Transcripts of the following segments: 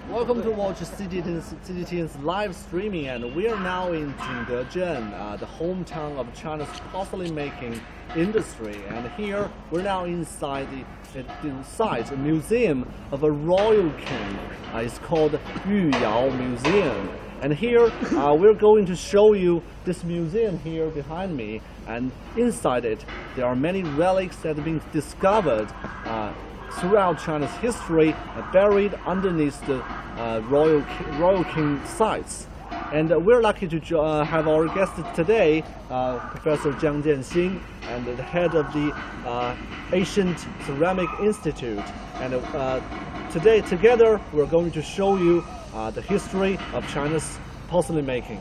Welcome to watch CGTN's live streaming, and we are now in Jingdezhen, the hometown of China's porcelain making industry. And here we're now inside the museum of a royal king. It's called Yuyao Museum. And here we're going to show you this museum here behind me. And inside it, there are many relics that have been discovered throughout China's history, buried underneath the Royal King sites. And we're lucky to have our guest today, Professor Jingdezhen, and the head of the Ancient Ceramic Institute. And today, together, we're going to show you the history of China's porcelain making.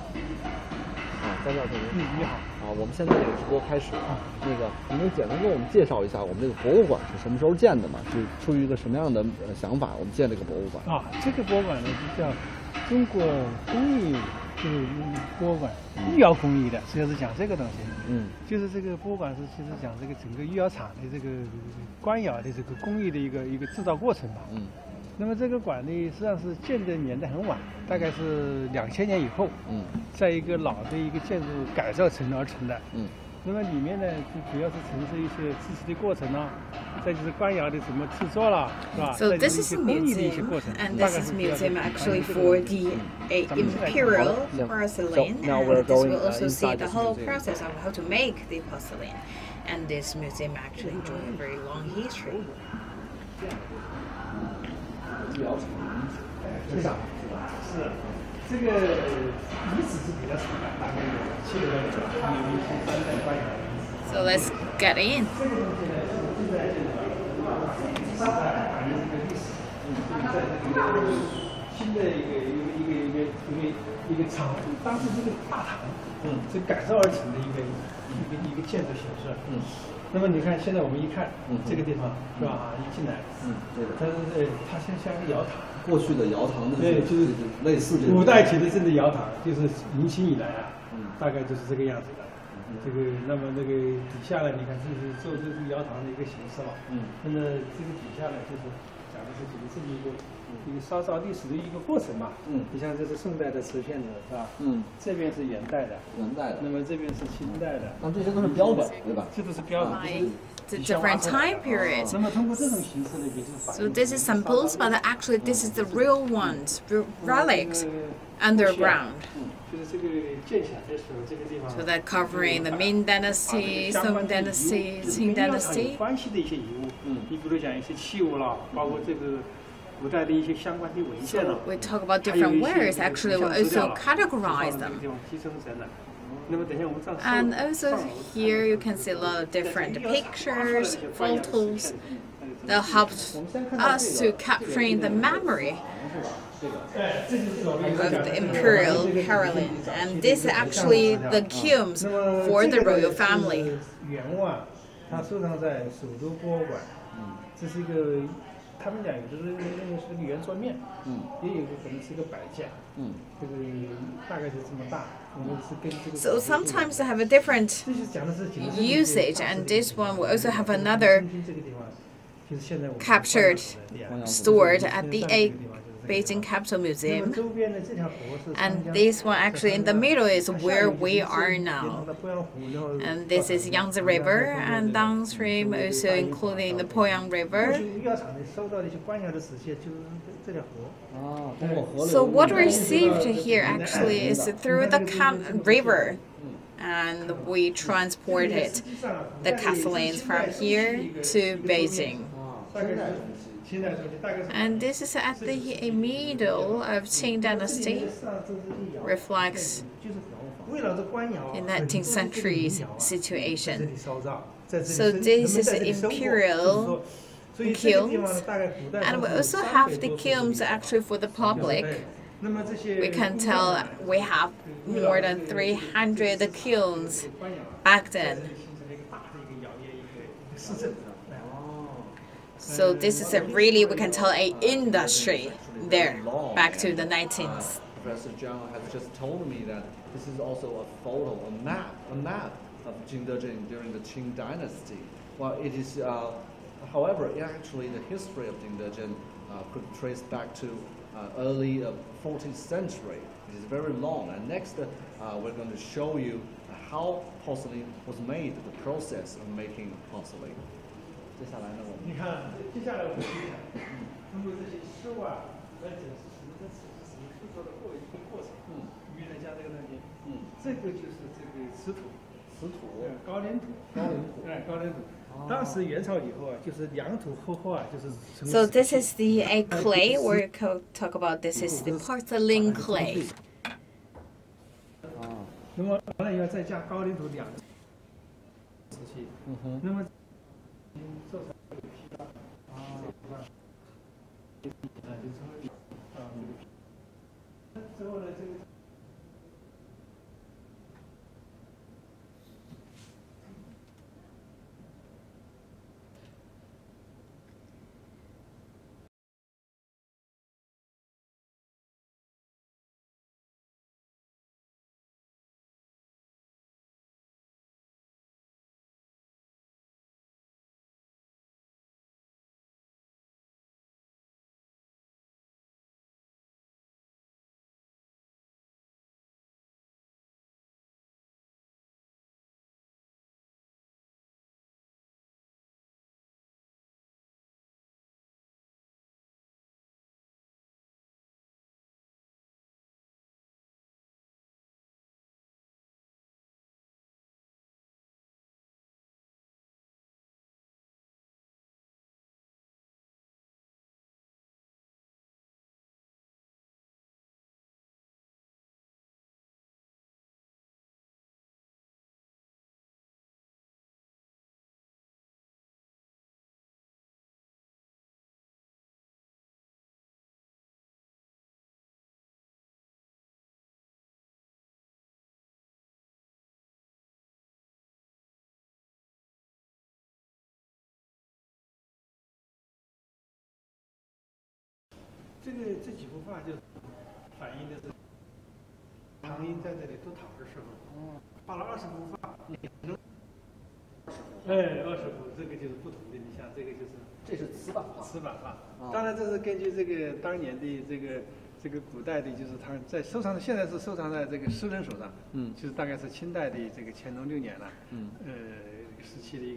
张教授你好。我们现在这个直播开始你能简单给我们介绍一下我们这个博物馆是什么时候建的吗？是出于一个什么样的想法，我们建这个博物馆？这个博物馆呢就叫中国工艺博物馆，御窑工艺的，主要是讲这个东西。就是这个博物馆是其实讲这个整个御窑厂的这个官窑的这个工艺的一个制造过程吧。那么这个馆呢，实际上是建的年代很晚，大概是2000年以后，在一个老的一个建筑改造而成的。那么里面呢，主要是陈设一些制瓷的过程啊，再就是官窑的什么制作啦，是吧？ So this is a museum, and this is a museum actually for the Imperial porcelain. And this will also see the whole process of how to make the porcelain. And this museum actually enjoys a very long history. 是这个遗址是比较少的，大概有7个人，有一些3代官窑。So let's get in. 这个东西呢，是在这个上海反映这个历史，在这个新的一个厂，当时这个大堂，是改造而成的一个建筑形式。那么你看，现在我们一看这个地方是吧？一进来，对的，它像个窑堂。过去的窑堂的，对，就是类似这种古代起的这个窑堂，就是明清以来啊，大概就是这个样子的。这个，那么那个底下呢，你看这是做这个窑堂的一个形式了。那么这个底下呢，就是讲的是这么一个烧造历史的一个过程嘛。你像这是宋代的瓷片的，是吧？这边是元代的。那么这边是清代的。那这些都是标本，对吧？这都是标本。The different time periods. So this is samples, but actually this is the real ones, relics, underground. So they're covering the Ming Dynasty, Song Dynasty, Qing Dynasty. So we talk about different wares, actually we also categorize them. And also here you can see a lot of different pictures, photos that help us to capturing the memory of the Imperial Porcelain. And this is actually the kilns for the royal family. So sometimes they have a different usage, and this one will also have another captured, stored at the Beijing Capital Museum. And this one actually in the middle is where we are now. And this is Yangtze River, and downstream also including the Poyang River. So what we received here actually is through the river, and we transported the porcelains from here to Beijing. And this is at the middle of Qing Dynasty, reflects the 19th century's situation. So this is Imperial kilns, and we also have the kilns actually for the public. We can tell we have more than 300 kilns back then. So this is really, we can tell, an industry there back to the 19th. Professor Zhang has just told me that this is also a photo, a map of Jingdezhen during the Qing Dynasty. Well, it is However, actually, the history of Jingdezhen could trace back to early 14th century. It is very long. And next, we're going to show you how porcelain was made, the process of making porcelain. 接下来呢，我们你看，接下来我们看，通过这些书啊，来解释什么是制作的一个过程。鱼人家这个东西，这个就是这个瓷土，高岭土，高岭土。当时元朝以后啊，就是良土厚厚啊，就是。So this is the clay. We're talk about this is the porcelain clay. 那么完了以后再加高岭土2时期，那么做成这个坯了，就成了之后呢，这个。这几幅画就反映的是唐英在这里督讨的时候，画了20幅画。20幅，这个就是不同的。你像这个就是，这是瓷板画。瓷板画，当然这是根据这个当年的这个古代的，就是他在收藏的，现在是收藏在这个诗人手上。就是大概是清代的这个乾隆6年了。时期的一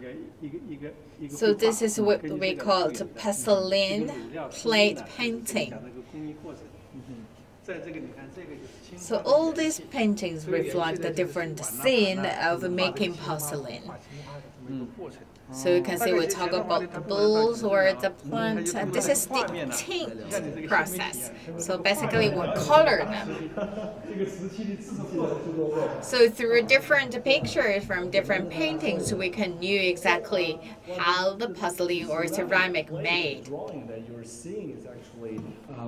个。So this is what we call porcelain plate painting. So all these paintings reflect the different scene of making porcelain. So you can see we talk about the bulls or the plant, and this is the tint process. So basically we color them. So through different pictures from different paintings, we can know exactly how the porcelain or ceramic made. The drawing that you're seeing is actually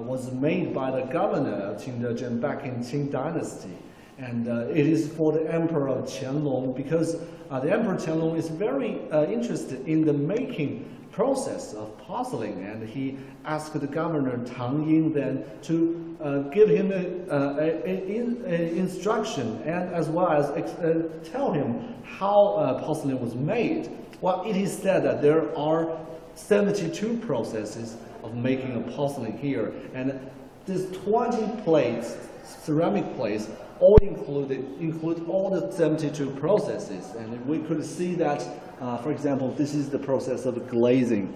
was made by the governor of Jingdezhen back in Qing Dynasty. And it is for the Emperor Qianlong, because the Emperor Qianlong is very interested in the making process of porcelain, and he asked the governor Tang Ying then to give him an instruction and as well as tell him how porcelain was made. Well, it is said that there are 72 processes of making a porcelain here, and these 20 plates, ceramic plates, all include all the 72 processes, and we could see that, for example, this is the process of glazing.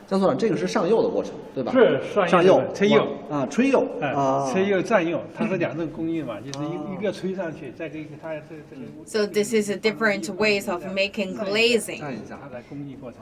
张所长，这个是上釉的过程，对吧？是上釉、吹釉吹釉吹釉、蘸釉，它是2种工艺嘛，就是一个吹上去，再给它这个。So this is a different ways of making glazing. 蘸一下，它的工艺过程。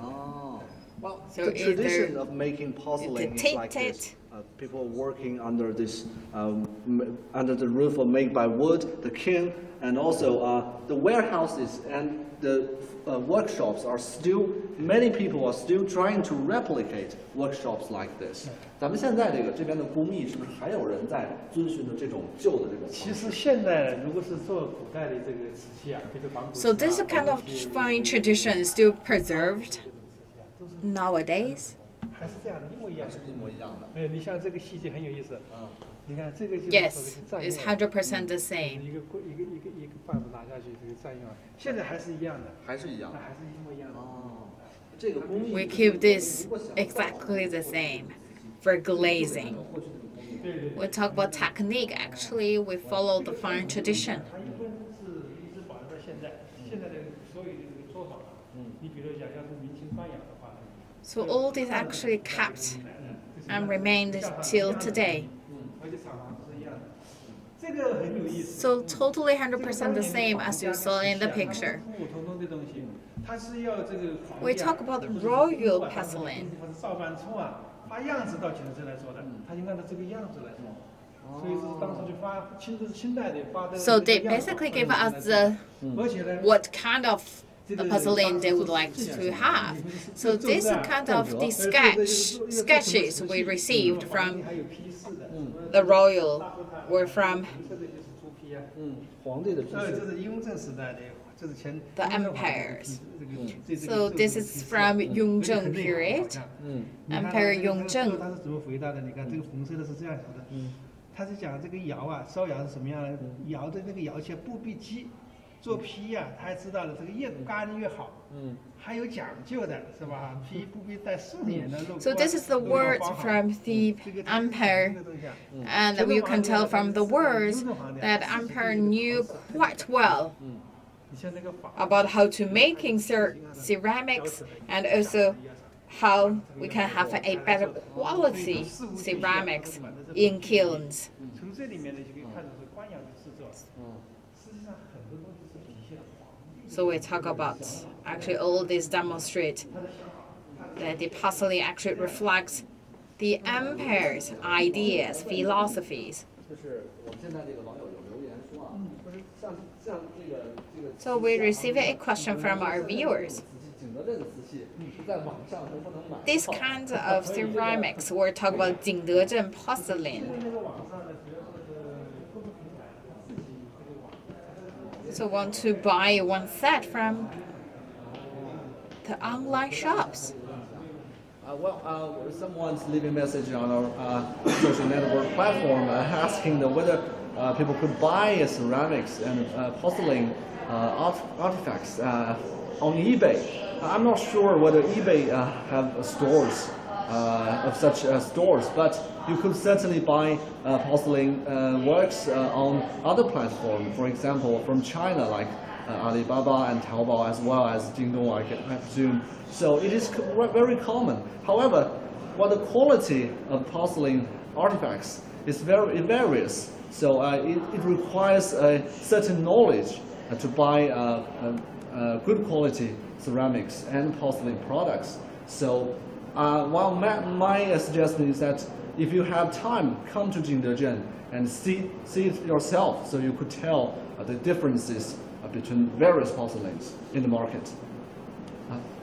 Well, so the tradition of making porcelain is like this. People working under this, under the roof of made by wood, the kiln, and also the warehouses and the workshops are still. Many people are still trying to replicate workshops like this. 咱们现在这边的工艺是不是还有人在遵循的这种旧的这种？其实现在如果是做古代的这个瓷器啊，比如仿古。So this kind of fine tradition is still preserved nowadays. 还是这样的，一模一样的。你像这个细节很有意思。你看这个就是 Yes, it's 100% the same. 一个棒子拿下去，这个蘸用，现在还是一样的。还是一样。还是一模一样的。we keep this exactly the same for glazing. We talk about technique. Actually, we follow the fine tradition. So all this actually kept and remained till today. So totally 100% the same as you saw in the picture. We talk about royal porcelain. So they basically give us what kind of the porcelain they would like to have. So this is kind of the sketches we received from the royal or from the empires. So this is from Jingdezhen period. Emperor Jingdezhen. 他是讲这个窑啊，烧窑是什么样的？窑的那个窑切不必激，做坯呀，他还知道了这个越干越好，还有讲究的是吧？坯不必带4年的肉。So this is the words from the empire, and you can tell from the words that emperor knew quite well about how to making ceramics and also how we can have a better quality ceramics in kilns. So we talk about actually all this demonstrate that the porcelain actually reflects the empire's ideas, philosophies. So we received a question from our viewers. This kind of ceramics, we're talking about Jingdezhen porcelain. So want to buy one set from the online shops. Someone's leaving a message on our social network platform asking whether people could buy ceramics and porcelain artifacts on eBay. I'm not sure whether eBay have stores of such stores, but you could certainly buy porcelain works on other platforms. For example, from China, like Alibaba and Taobao, as well as Jingdong, I presume. So it is very common. However, the quality of porcelain artifacts is it varies. So it requires a certain knowledge to buy good quality ceramics and porcelain products. So while my suggestion is that if you have time, come to Jingdezhen and see it yourself, so you could tell the differences between various porcelains in the market.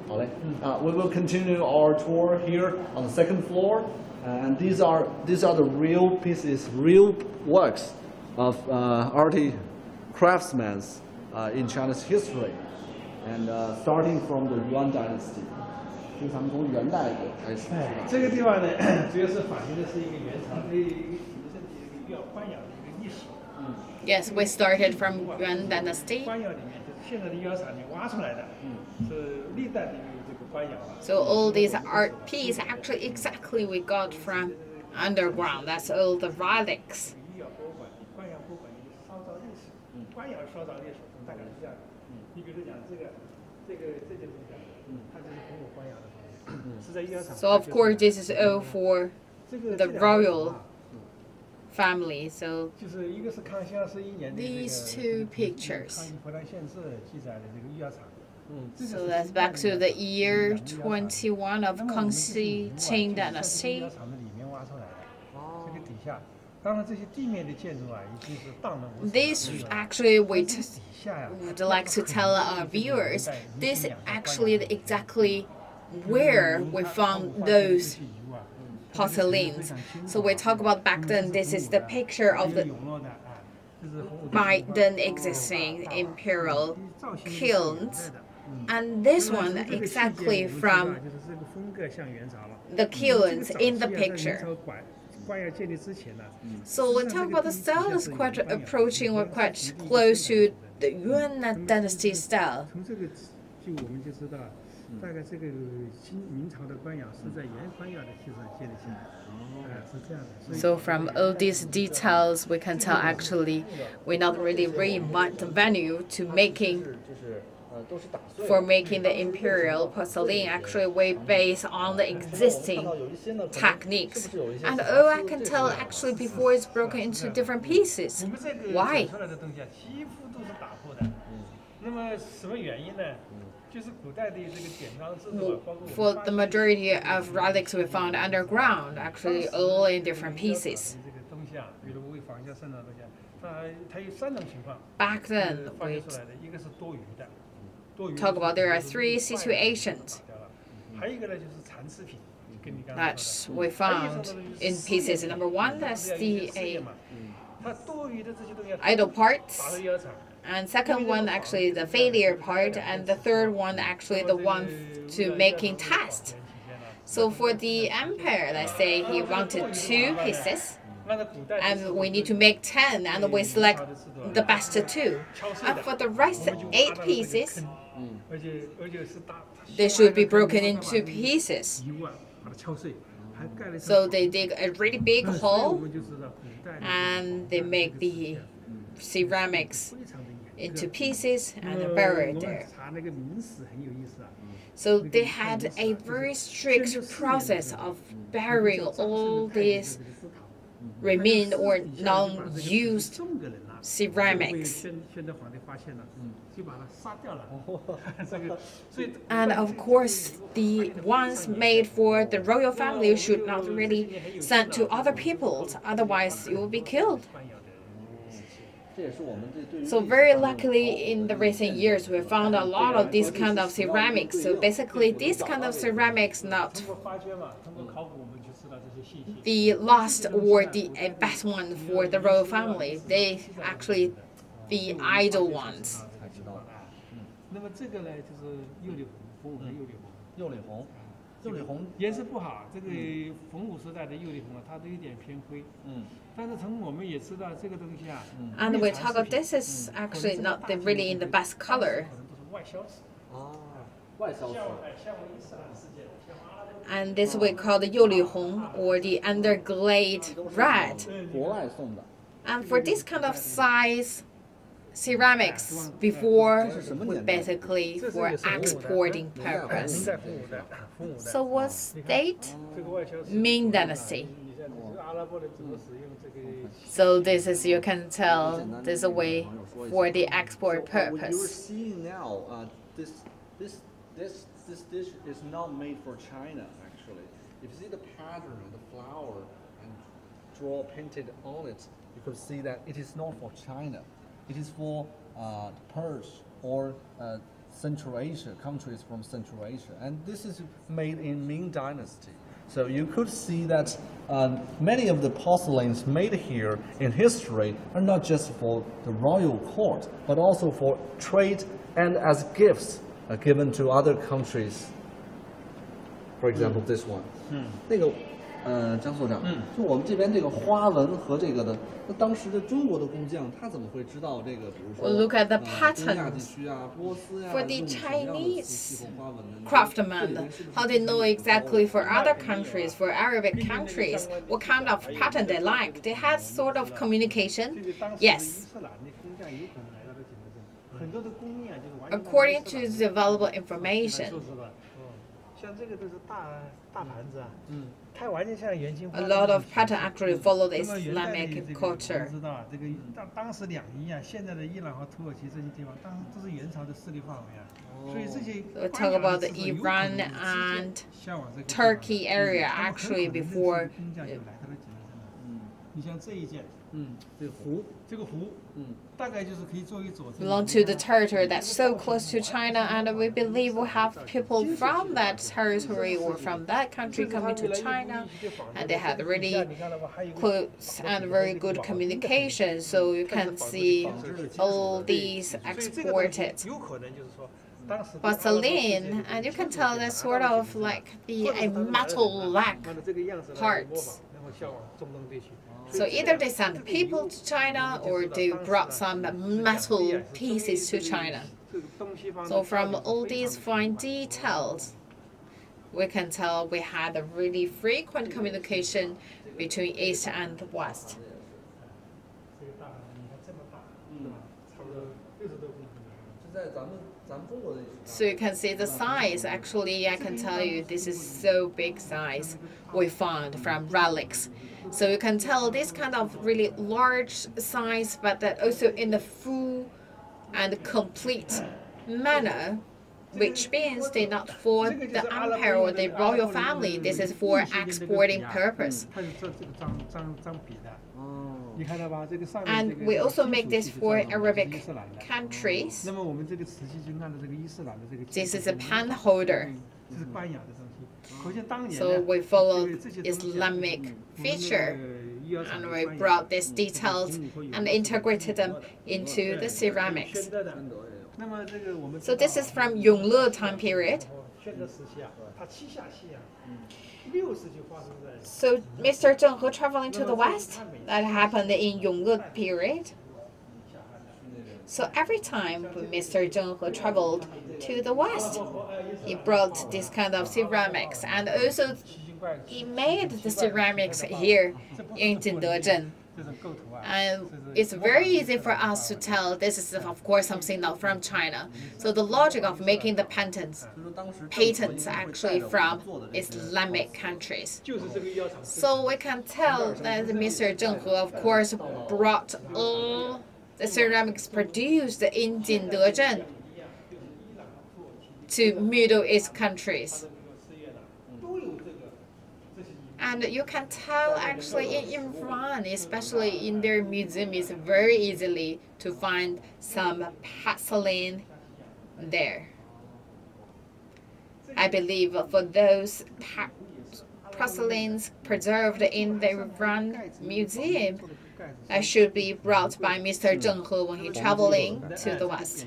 We will continue our tour here on the second floor, and these are the real pieces, real works of craftsmen in China's history, and starting from the Yuan dynasty. 就咱们从元代开始。这个地方呢，主要是反映的是一个元朝对景德镇的一个官窑的一个历史。Yes, we started from Yuan dynasty. 官窑里面就是现在的窑厂里挖出来的，是历代的这个官窑啊。So all these art pieces actually exactly we got from underground. That's all the relics. 窑博物馆，官窑博物馆的烧造历史，官窑烧造历史大概是这样的。你比如讲这件东西，它就是红火官窑的。 So of course this is all for the royal family. So these two pictures. So that's back to the year 21 of Kangxi Qing dynasty. This actually would like to tell our viewers, this actually exactly where we found those porcelains. So we talk about back then, this is the picture of the by then existing imperial kilns, and this one exactly from the kilns in the picture. So we talk about the style is quite approaching or quite close to the Yuan dynasty style. 大概这个明朝的官窑是在原官窑的基础上建立起来的，是这样的。So from all these details, we can tell actually we not really reinvent the venue to making for making the imperial porcelain. Actually, we base on the existing techniques. And all I can tell actually before it's broken into different pieces. Why? For the majority of relics we found underground, actually all in different pieces. Back then, we talk about there are three situations that we found in pieces. Number one, that's the idle parts. And second one, actually the failure part, and the third one, actually the one to making test. So for the emperor, let's say he wanted 2 pieces, and we need to make 10, and we select the best 2. And for the rest 8 pieces, they should be broken into pieces. So they dig a really big hole, and they make the ceramics into pieces and bury it there. So they had a very strict process of burying all these remained or non-used ceramics. And of course, the ones made for the royal family should not really send to other peoples, otherwise you will be killed. So very luckily in the recent years we found a lot of these kind of ceramics. So basically these kind of ceramics, not the lost or the best one for the royal family, they actually the idle ones. And we talk about this is actually not really in the best color. And this we call the 釉里红 or the underglaze red. And for this kind of size ceramics before, basically for exporting purpose. So what's date? Ming Dynasty. So this is, you can tell, this is a way for the export purpose. What you're seeing now, this dish is not made for China, actually. If you see the pattern, the flower, and draw painted on it, you could see that it is not for China. It is for Persia or Central Asia, countries from Central Asia. And this is made in Ming Dynasty. So you could see that many of the porcelains made here in history are not just for the royal court, but also for trade and as gifts given to other countries. For example, this one. 张所长，就我们这边这个花纹和这个的，那当时的中国的工匠他怎么会知道这个？比如说， Look at the 东亚地 patterns 区啊，波斯呀， for the 用什么样的 Chinese 细缝花纹呢？ craftsmen, how they know exactly for other countries, for Arabic countries, what kind of pattern they like. They had sort of communication. Yes. According to the available information. A lot of pattern actually follow the Islamic culture. We talk about the Iran and Turkey area actually before. Belong to the territory that's so close to China, and we believe we have people from that territory or from that country coming to China, and they had really close and very good communication. So you can see all these exported porcelain, and you can tell that's sort of like a metal-like parts. So either they sent people to China or they brought some metal pieces to China. So from all these fine details, we can tell we had a really frequent communication between East and West. So you can see the size. Actually, I can tell you this is so big size we found from relics. So you can tell this kind of really large size, but that also in the full and complete manner, which means they're not for the empire or the royal family. This is for exporting purpose. And we also make this for Arabic countries. This is a pen holder. So we followed Islamic feature, and we brought these details and integrated them into the ceramics. So this is from Yongle time period. So Mr. Zheng He traveling to the west, that happened in Yongle period. So every time Mr. Zheng He traveled to the west, he brought this kind of ceramics, and also he made the ceramics here in Jingdezhen. And it's very easy for us to tell this is, of course, something not from China. So the logic of making the patents actually from Islamic countries. So we can tell that Mr. Zheng He, of course, brought all the ceramics produced in Jingdezhen to Middle East countries. And you can tell actually in Iran, especially in their museum, it's very easily to find some porcelain there. I believe for those porcelains preserved in the Iran museum, that should be brought by Mr. Zheng He when he's traveling to the West.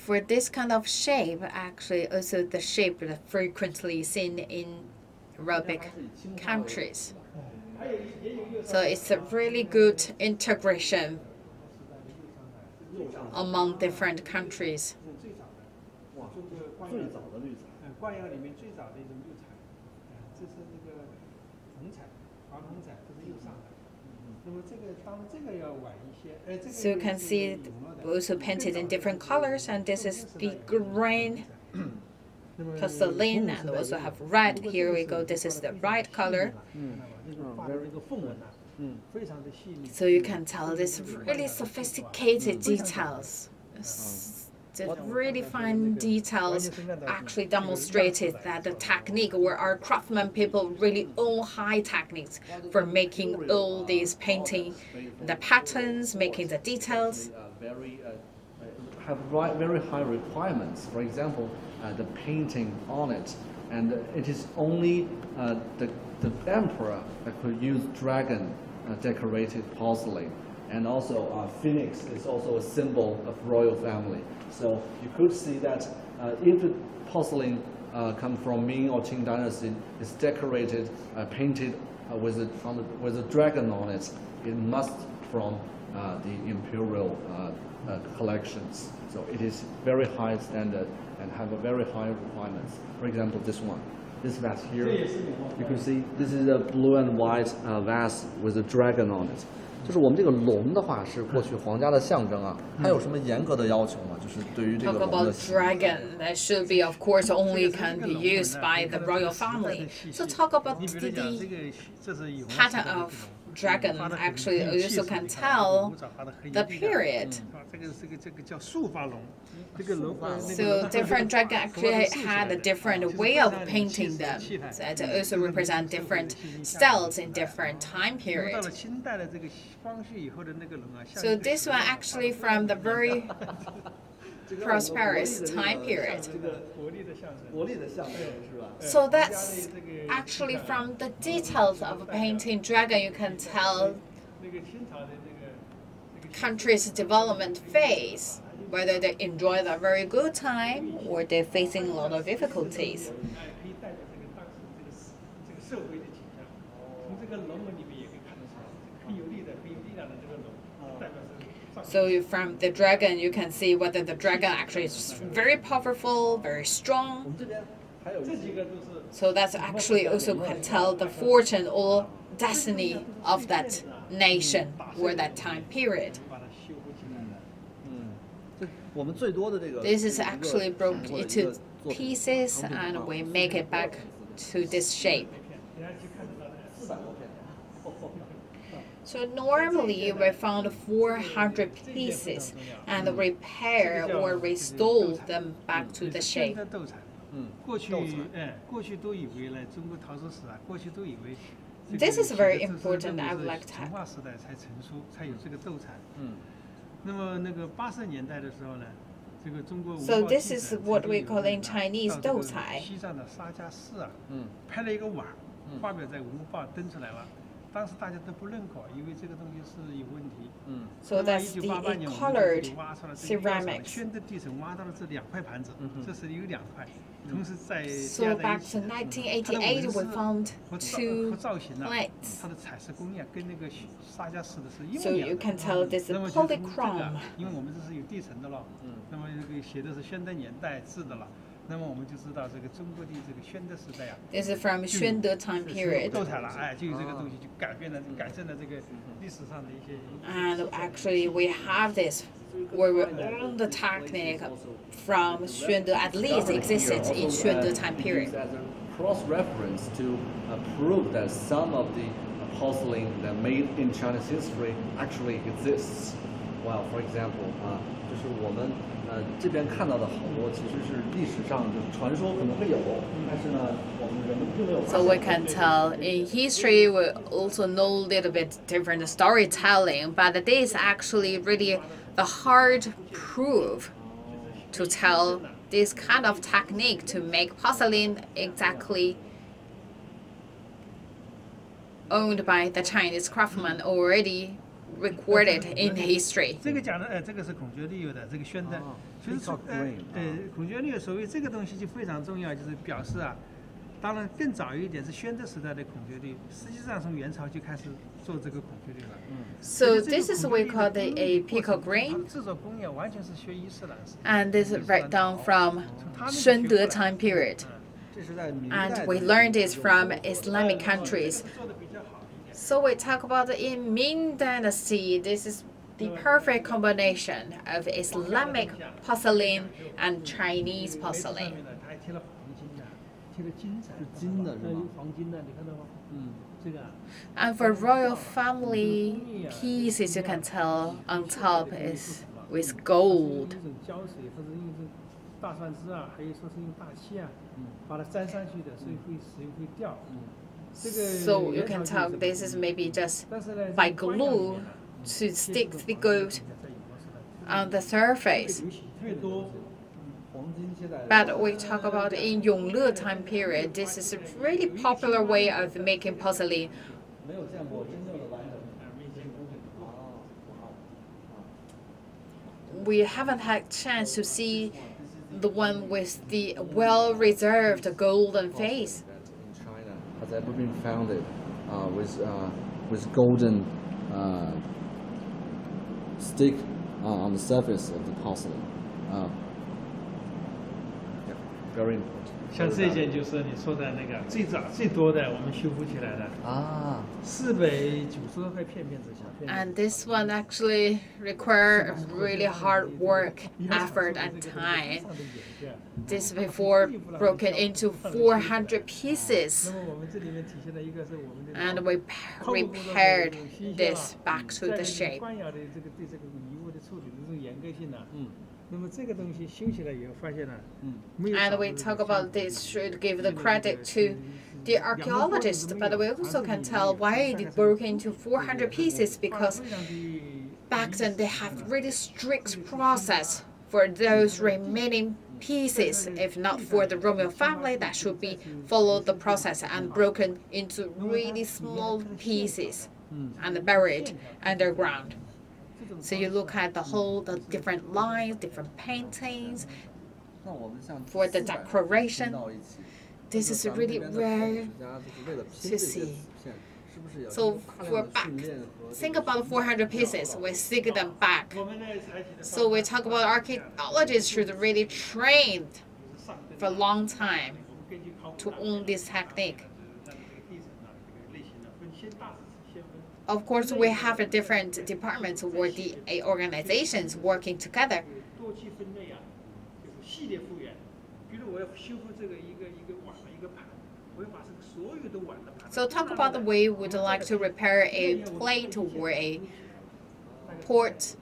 For this kind of shape, actually, also the shape is frequently seen in Arabic countries. So it's a really good integration among different countries. So you can see we also painted in different colors, and this is the green porcelain, and we also have red. Here we go, this is the right color. So you can tell this really sophisticated details. The really fine details actually demonstrated that the technique where our craftsmen people really own high techniques for making all these painting, the patterns, making the details. Have very high requirements. For example, the painting on it, and it is only the emperor that could use dragon decorated porcelain, and also phoenix is also a symbol of royal family. So you could see that if the porcelain come from Ming or Qing dynasty, is decorated, painted with a dragon on it, it must from the Imperial collections. So it is very high standard and have a very high requirements. For example, this one, this vase here, you can see this is a blue and white vase with a dragon on it. 就是我们这个龙的话是过去皇家的象征啊，还有什么严格的要求吗？就是对于这个 Talk about dragon, that should be, of course, only can be used by the royal family. So talk about the pattern of dragon. Actually, you also can tell the period. So different dragon actually had a different way of painting them. So it also represent different styles in different time period. So this one actually from the very prosperous time period. So that's actually from the details of painting dragon, you can tell country's development phase, whether they enjoy a very good time or they're facing a lot of difficulties. So from the dragon, you can see whether the dragon actually is very powerful, very strong. So that's actually also can tell the fortune or destiny of that nation or that time period. This is actually broken into pieces and we make it back to this shape. So normally we found 400 pieces and repair or restore them back to the shape. This is very important. I would like to have. So this is what we call in Chinese 斗彩. So that's the colored ceramics. So back to 1988, we found 2 plates. So you can tell this is polychrome. This is from Xuande time period. And actually we have this, where all the technique from Xuande at least existed in Xuande time period. As a cross-reference to prove that some of the porcelain that made in Chinese history actually exists. Well, for example, 就是我们这边看到的好多其实是历史上就是传说可能会有，但是呢，我们人们并没有。So we can tell in history we also know a little bit different storytelling, but this is actually really the hard proof to tell this kind of technique to make porcelain exactly owned by the Chinese craftsman already recorded in history. 这个讲的，这个是孔雀绿釉的，这个宣的，就是孔雀绿釉，所谓这个东西就非常重要，就是表示啊，当然更早一点是宣德时代的孔雀绿，实际上从元朝就开始做这个孔雀绿了。So this is what we call a peacock green. 制作工艺完全是学伊斯兰式。And this is right down from Xuande time period. And we learned this from Islamic countries. So we talk about in Ming Dynasty, this is the perfect combination of Islamic porcelain and Chinese porcelain. And for royal family pieces, you can tell on top is with gold. So you can tell this is maybe just by glue to stick the gold on the surface. But we talk about in Yongle time period, this is a really popular way of making porcelain. We haven't had chance to see the one with the well-reserved golden face. Has ever been founded with golden stick on the surface of the porcelain. Very important. 像这件就是你说的那个最早最多的，我们修复起来的啊，490多块片子小片子。And this one actually require really hard work, effort, and time. This before broken into 400 pieces. And we repaired this back to the shape. And we talk about this should give the credit to the archaeologists, but we also can tell why it broke into 400 pieces, because back then they have really strict process for those remaining pieces. If not for the royal family, that should be follow the process and broken into really small pieces and buried underground. So you look at the different lines, different paintings for the decoration. This is really rare to see. So think about 400 pieces. We stick them back. So we talk about archaeologists should really train for a long time to own this technique. Of course, we have a different departments or the organizations working together. So talk about the way we would like to repair a plate or a pot.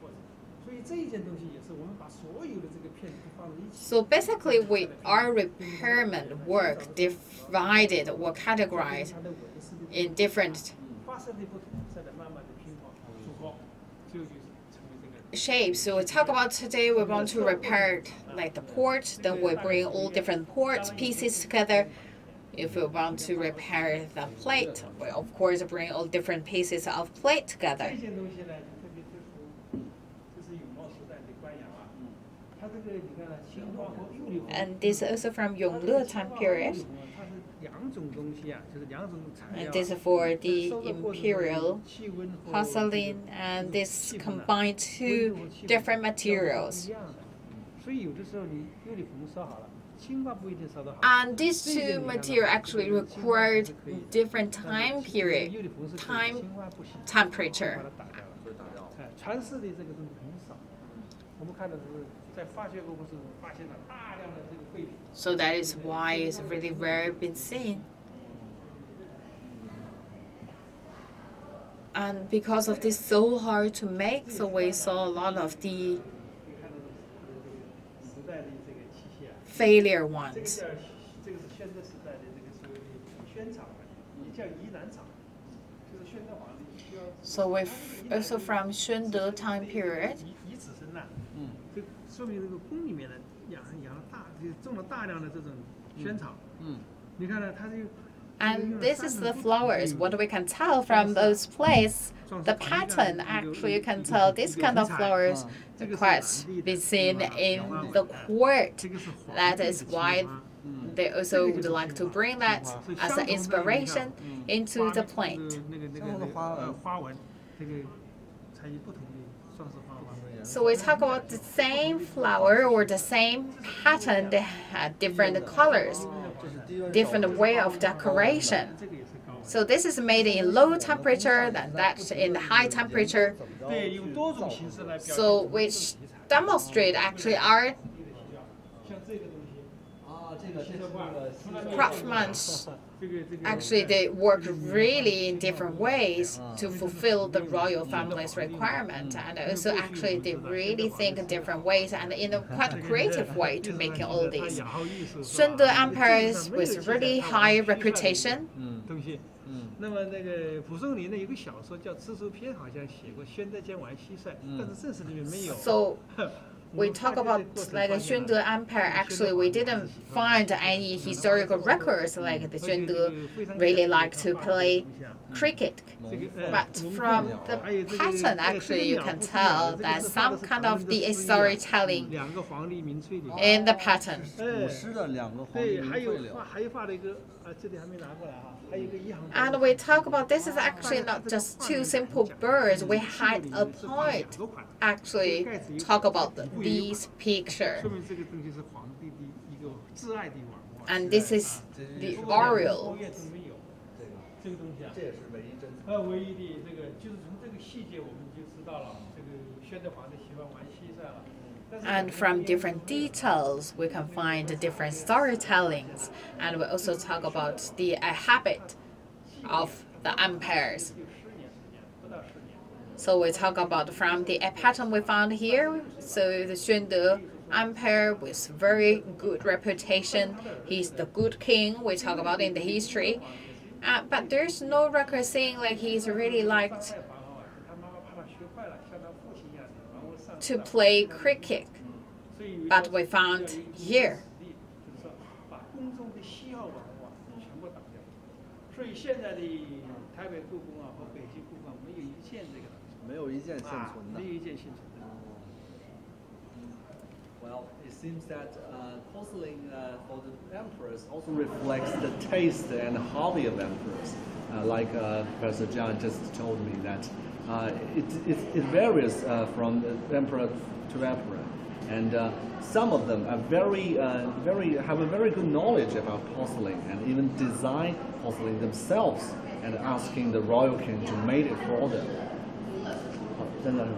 So basically, our repairment work divided or categorized in different shapes. So we talk about today we want to repair like the port, then we bring all different port pieces together. If we want to repair the plate, we of course bring all different pieces of plate together. And this is also from Yongle time period. And this is for the Imperial porcelain, and this combined two different materials. And these two materials actually required different time period, temperature. So that is why it's really rare been seen. And because of this so hard to make, so we saw a lot of the failure ones. So with also from Xuande time period. And this is the flowers. What we can tell from those places, the pattern actually you can tell this kind of flowers quite be seen in the court. That is why they also would like to bring that as an inspiration into the plate. So we talk about the same flower or the same pattern, they had different colors, different way of decoration. So this is made in low temperature, then that's in the high temperature. So which demonstrate actually our craftsmen. Actually, they work really in different ways to fulfill the royal family's requirement, and also actually they really think in different ways and in a quite creative way to making all these. Xuande empires with really high reputation. So we talk about like the Xuande Empire. Actually, we didn't find any historical records like the Xuande really like to play cricket. But from the pattern, actually, you can tell that some kind of the storytelling in the pattern. And we talk about this is actually not just two simple birds. We had a point actually talk about these pictures. And this is the Oriole. And from different details, we can find different storytellings. And we also talk about the habit of the empires. So we talk about from the pattern we found here. So the Xuande Empire with very good reputation. He's the good king we talk about in the history. But there's no record saying like he's really liked to play cricket. But we found here. Well, it seems that porcelain for the emperors also reflects the taste and hobby of emperors. Like Professor John just told me that it varies from emperor to emperor, and some of them are have a very good knowledge about porcelain and even design porcelain themselves and asking the royal king to make it for them.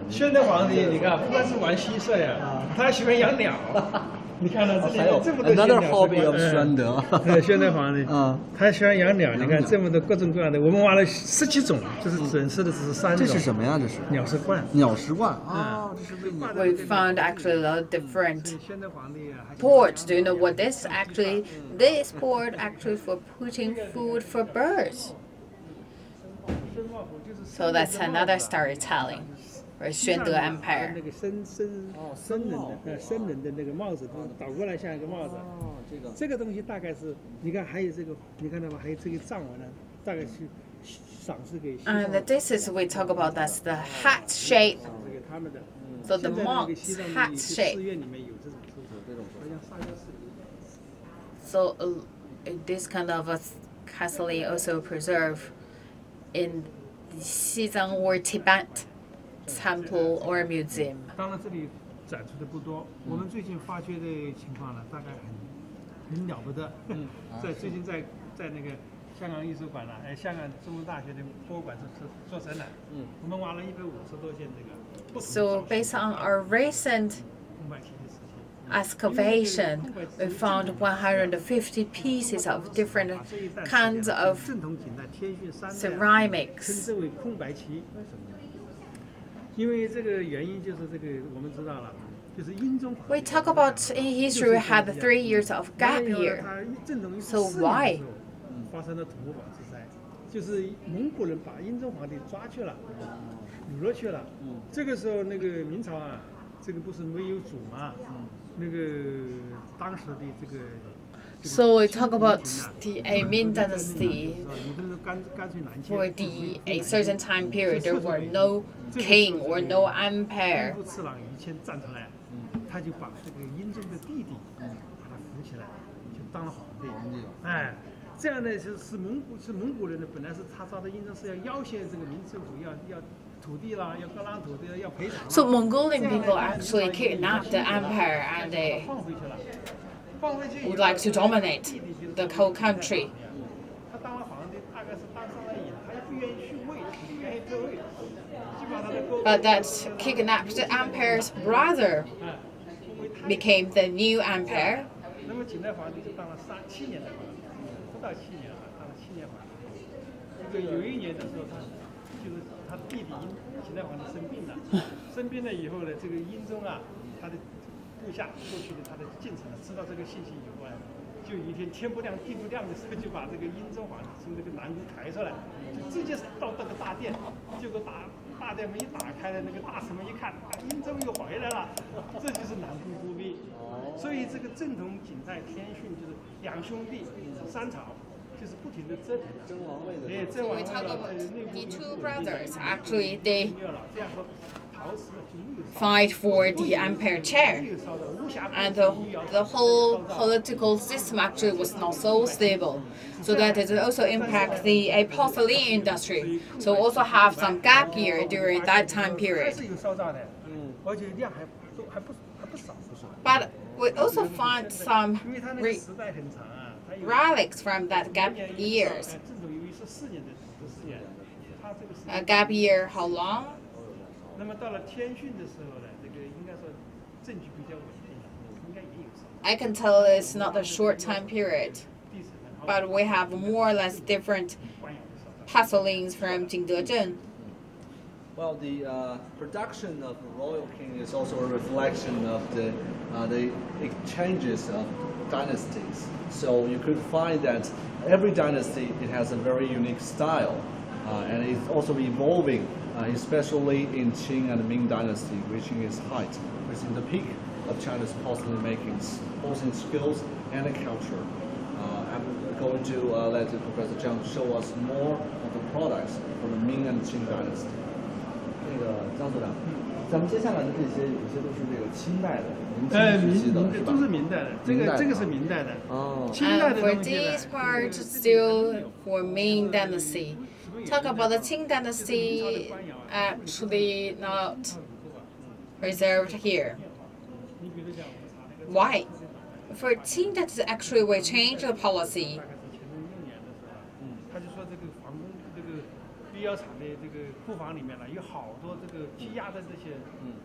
宣德皇帝，你看，不光是玩蟋蟀啊，他还喜欢养鸟。你看到这里面这么多小 Another 鸟 hobby of 宣德。宣德皇帝，他喜欢养鸟。你看这么多各种各样的，我们挖了10几种，就是准是的只是3种。这是什么呀？这是鸟食罐。鸟食罐啊，这是为鸟。We found actually a lot of different pots. Do you know what this actually? This pot actually for putting food for birds. So that's another storytelling for 宣德 Empire. 那个僧人的那个帽子，倒过来像一个帽子。这个东西大概是，你看还有这个，你看到吗？还有这个藏文呢，大概是赏赐给。And this is we talk about that's the hat shape. So the monk's hat shape. So this kind of a castle also preserved in the Xizang or Tibet temple or museum. 当然这里展出的不多，我们最近发掘的情况呢，大概很了不得。最近在那个香港艺术馆香港中文大学的博物馆做展览。我们挖了150多件这个。So based on our recent excavation, we found 150 pieces of different kinds of ceramics. 称之为空白期。因为这个原因就是这个我们知道了，就是英宗。We talk about in history we had 3 years of gap year. So why? 发生了土木堡之灾，就是蒙古人把英宗皇帝抓去了，掳了去了。这个时候那个明朝啊，这个不是没有主嘛，那个当时的这个。So we talk about the Ming Dynasty. For a certain time period, there were no king or no empire. 次郎于谦站出来，他就把这个英宗的弟弟把他扶起来，就当了皇帝。这样呢是蒙古人呢，本来是他抓的英宗是要挟这个明政府要土地啦，要割让土地，要赔偿。So Mongolian people actually kidnapped the empire and they would like to dominate the whole country. But that kidnapped the emperor's brother became the new empire.部下过去的他的进程知道这个信息以后呢，就有一天天不亮地不亮的时候，就把这个英宗皇帝从这个南宫抬出来，就直接到这个大殿，结果大殿门一打开了，那个大臣们一看，英宗又回来了，这就是南宫孤壁。所以这个正统景泰天训就是两兄弟3朝。就是不停的折腾，争王位的。We talk about the 2 brothers. Actually, they fight for the empire chair, and the whole political system actually was not so stable. So that it also impact the porcelain industry. So also have some gap year during that time period. But we also find some relics from that gap years. A gap year, how long? I can tell it's not a short time period, but we have more or less different porcelains from Jingdezhen. Well, the production of the Royal King is also a reflection of the exchanges of dynasties. So you could find that every dynasty, it has a very unique style, and it's also evolving, especially in Qing and Ming dynasty, reaching its height, which is the peak of China's porcelain makings, both in skills and in culture. I'm going to let Professor Zhang show us more of the products from the Ming and Qing dynasty. 那个张组长。咱们接下来的这些有些都是这个清代的、明清时期的，是吧？都是明代的，这个是明代的。哦。清代 And 的 for 东西呢 this part, still for Ming Dynasty. Talk about the Qing Dynasty, actually not preserved here. Why? For Qing Dynasty, actually we changed the policy. 他就说这个皇宫这个御窑厂的这个库房里面呢，有好多这个积压的这些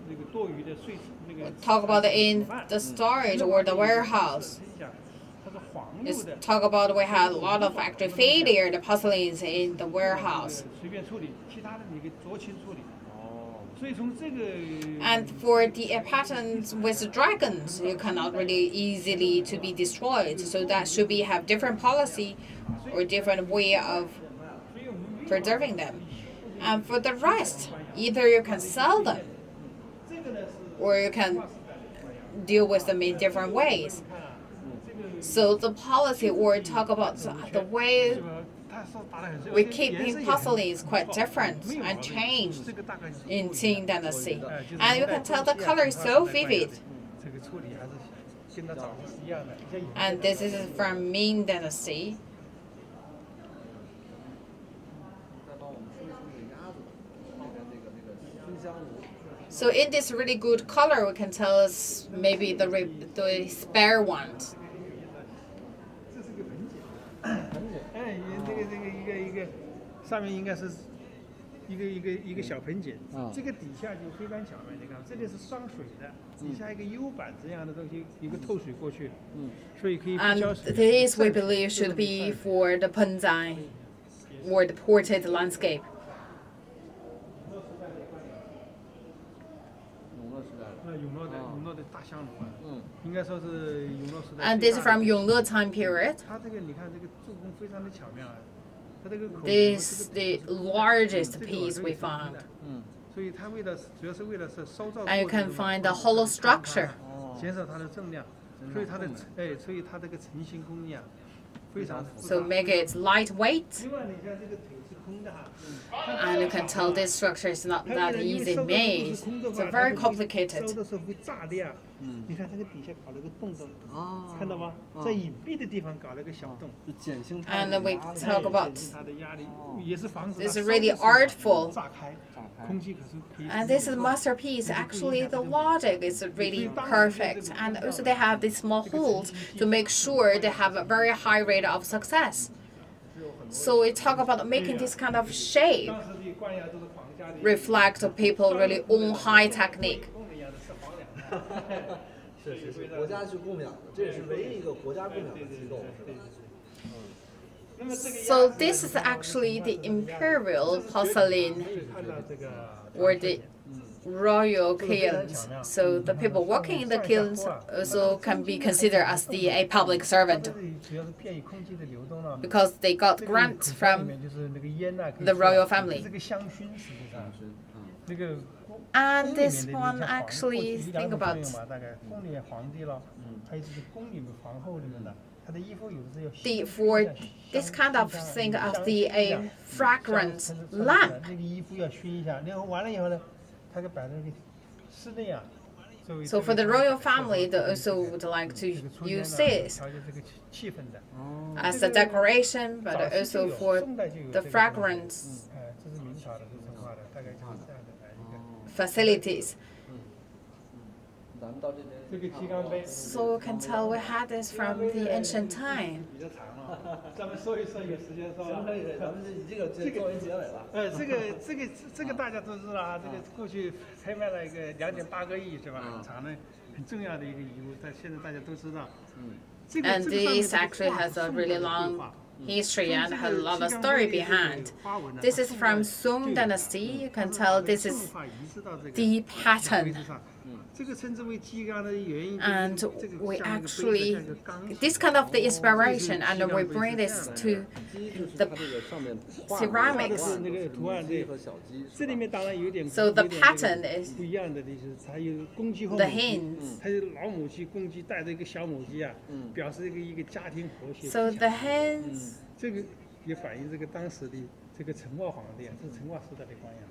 那个多余的碎那个。Talk about in the storage or the warehouse. 它是黄木 Let's 的。 talk about we had a lot of factory failure, the porcelains in the warehouse. 随便处理，其他的你给酌情处理。所以从这个。And for the patterns with dragons, you cannot really easily to be destroyed. So that should be have different policy or different way of preserving them. And for the rest, either you can sell them or you can deal with them in different ways. So the policy or talk about the way we keeping porcelain is quite different and changed in Qing Dynasty. And you can tell the color is so vivid. And this is from Ming Dynasty. So in this really good color, we can tell us maybe the spare ones. 哎，这个一个，上面应该是一个小盆景，这个底下就非常巧妙。你看，这里是双水的，底下一个 U 板这样的东西，一个透水过去，所以可以不浇水。And this we believe should be for the Penzai or the portrait landscape. 永乐的大香炉啊，应该说是永乐时代。And this is from Yongle time period. 它这个你看这个做工非常的巧妙啊，它这个口。This is the largest piece we found. 所以它主要是为了是烧造。And you can find the hollow structure. 减少它的重量，所以它这个成型工艺啊，非常复杂。So make it lightweight. 另外，你看这个腿是空的哈。 And you can tell this structure is not that easy made. It's very complicated. 烧的时候会炸裂。你看这个底下搞了个洞洞，看到吗？在隐蔽的地方搞了个小洞，就减轻它 And we talk about 它的压力，也是防止 this is really artful. 炸开，空气可是可以。 And this is masterpiece. Actually, the logic is really perfect. And also they have these small holes to make sure they have a very high rate of success. So we talk about making this kind of shape 当时的官衙都是皇家的。 reflect people really own high technique. 是国家去供养的，这也是唯一一个国家供养的机构，是吧？ So this is actually the Imperial porcelain or the Royal kilns. So the people working in the kilns also can be considered as a public servant because they got grants from the royal family. And this one actually think about for this kind of thing of the fragrance lamp. So for the royal family, they also would like to use this as a decoration, but also for the fragrance facilities. So you can tell we had this from the ancient time. 咱们说一说，有时间说。可以，咱们这个作为结尾了。这个大家都知道啊，这个过去拍卖了一个2.8个亿是吧？很长的、很重要的一个遗物，但现在大家都知道。And this actually has a really long history and has a lot of story behind. This is from Song Dynasty. You can tell this is the pattern. And we actually, this kind of the inspiration, and we bring this to the ceramics. So the pattern is the hens. So the hens 也反映这个当时的这个成化皇帝啊，这是成化时代的官样，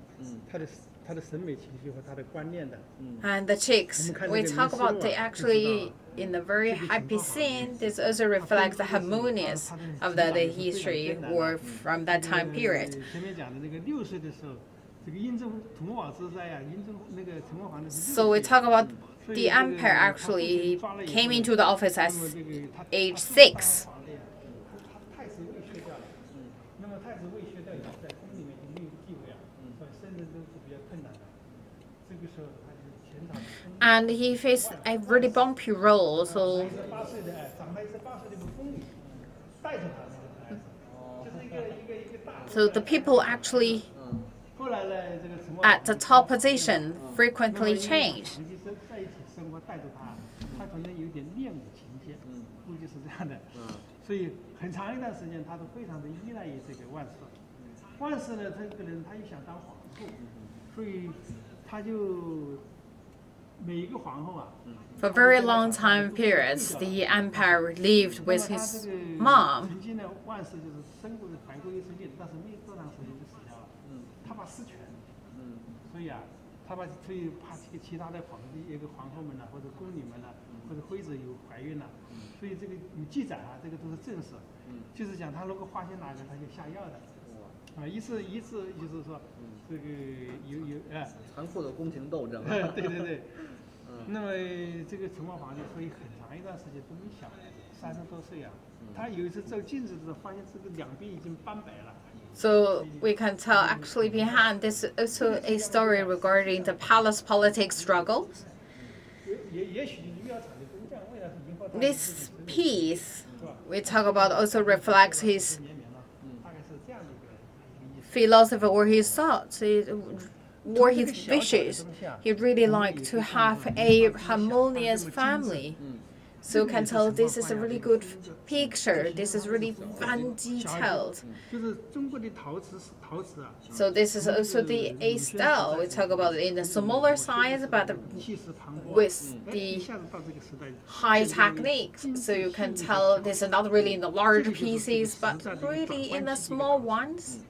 他的审美情绪和他的观念的。And the chicks, we talk about they actually in the very happy scene. This also reflects the harmonious of the history or from that time period. 前面讲的那个6岁的时候，这个雍正同保之灾啊，雍正那个成化皇帝。So we talk about the emperor actually came into the office at age 6. 太子位削掉了，那么太子位削掉以后，在宫里面就没有地位啊，升任都是比较困难的。这个时候他就前朝。And he faced a really bumpy role. So 8岁的长得18岁的宫女带着他那个孩子，就是一个大。So the people actually at the top position frequently change. 在一起生活，带着他，他可能有点恋母情结，估计是这样的。所以很长一段时间，他都非常的依赖于这个万世。万世呢，他这个人他又想当皇后，所以他就每一个皇后啊。For very long time periods, the emperor lived with his mom. 曾经呢，万世就是生过怀过一次孕，但是没多长时间就死掉了。他怕失权，所以啊，所以怕其他的一个皇后们呢，或者宫女们呢，或者妃子有怀孕了，所以这个有记载啊，这个都是正史，就是讲他如果发现哪个，他就下药的。一次就是说，这个残酷的宫廷斗争。对。那么这个成化皇帝，所以很长一段时间都没小，30多岁啊。他有一次照镜子的时候，发现这个两边已经斑白了。So we can tell actually behind this is also a story regarding the palace politics struggles. This piece we talk about also reflects his philosophy or his thoughts or his wishes. He really liked to have a harmonious family. So you can tell this is a really good picture. This is really fun detailed. So this is also the A style. We talk about it in the smaller size, but with the high techniques. So you can tell this is not really in the large pieces, but really in the small ones.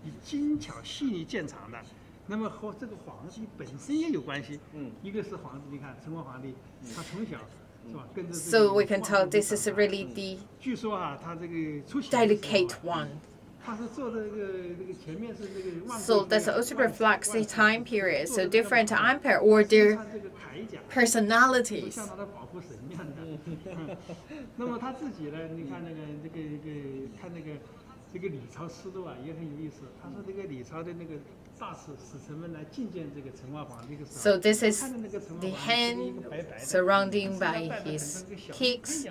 那么和这个皇帝本身也有关系。一个是皇帝，你看成化皇帝，他从小。So we can tell this is really the delicate one. So that also reflects the time period. So different emperor or their personalities. 那么他自己呢？你看看这个李朝思路啊，也很有意思。他说这个李朝的那个大使臣们来觐见这个成化皇帝的时候， So this is the hen surrounding by his kicks.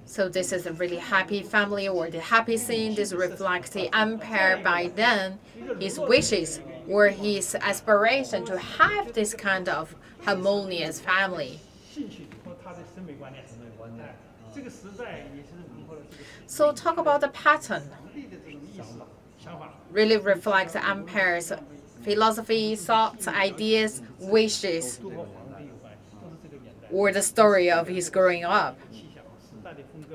So this is a really happy family or the happy scene. This reflects the emperor by then, his wishes or his aspiration to have this kind of harmonious family. So talk about the pattern. Really reflects the emperor's philosophy, thoughts, ideas, wishes, or the story of his growing up.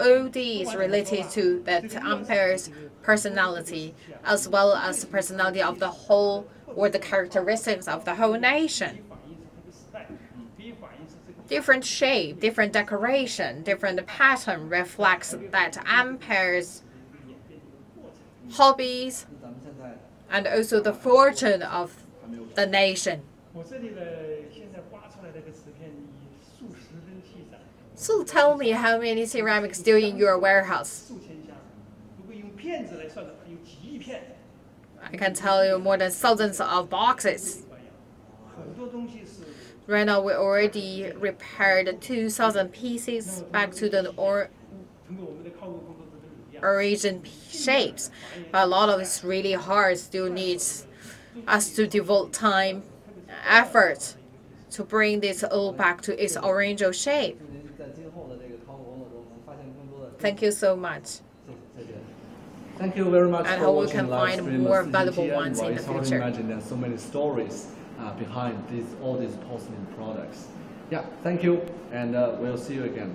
All these related to that emperor's personality, as well as the personality of the whole or the characteristics of the whole nation. Different shape, different decoration, different pattern reflects that emperor's hobbies and also the fortune of the nation. So tell me how many ceramics still in your warehouse? I can tell you more than thousands of boxes. Right now we already repaired 2,000 pieces back to the origin shapes, but a lot of it's really hard. Still needs us to devote time, effort to bring this all back to its original shape. Thank you so much. Thank you very much. And for how we watching can live find stream more of valuable CGTN. ones in the It's hard to future. imagine there's so many stories behind all these porcelain products. Yeah, thank you, and we'll see you again.